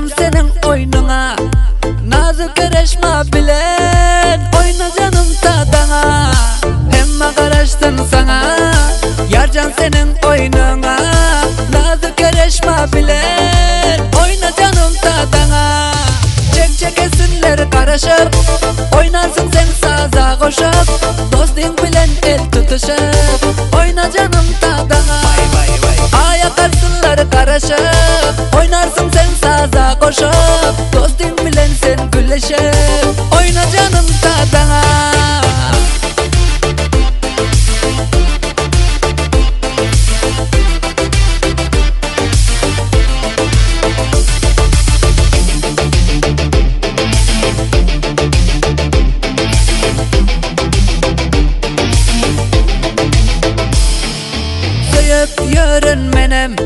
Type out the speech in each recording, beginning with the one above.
canım senin oyununa, nazik karışma bilen oyna canım tadana. Hemme karıştın sana, yarcan senin oyununa, nazik karışma bilen oyna canım tadana. Çek çekesinler karışıp, oynarsın sen saza koşup, dostun bilen el tutuşup, oyna canım tadana. Ayakarsınlar karışıp, oynarsın sen saza koşup, dostun bilen sen güleşip, oyna canım tadana. Söyüp yörün menem,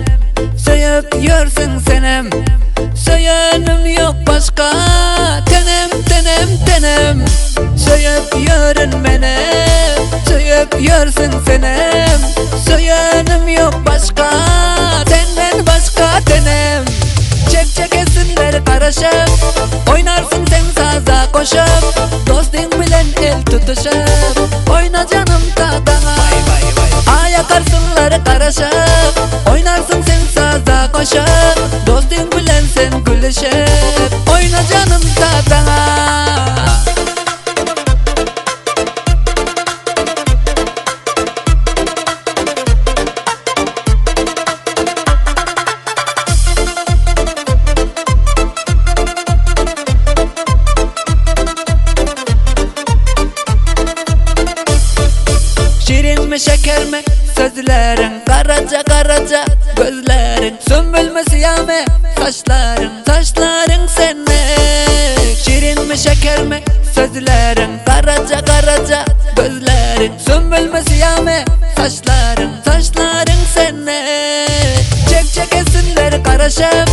söyüp yörsün senem, söyönüm yok başka, tenem tenem tenem. Söyüp yörün menem, söyüp yörsün senem, söyönüm yok başka, tenden başka tenem. Çek çekesinler karışıp, oynarsın sen saza koşup, dostun bilen el tutuşup, oyna canım tadana. Ayakarsınlar karışıp, oynarsın sen saza koşup, dostun bilen sen güleşip, oyna canım tadana. Şirin mi şeker mi sözlerin, karaca karaca gözlerin, sümbül mü siyah mı saçların, saçların senlik. Şirin mi şeker mi sözlerin, karaca karaca gözlerin, sümbül mü siyah mı saçların, saçların senlik. Çek çekesinler karışıp,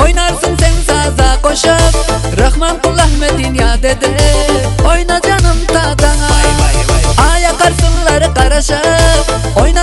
oynarsın sen saza koşup, Rahman kul Ahmet'in ya dedi, oyna canım tadana. Ayakarsınlar karışıp, oyna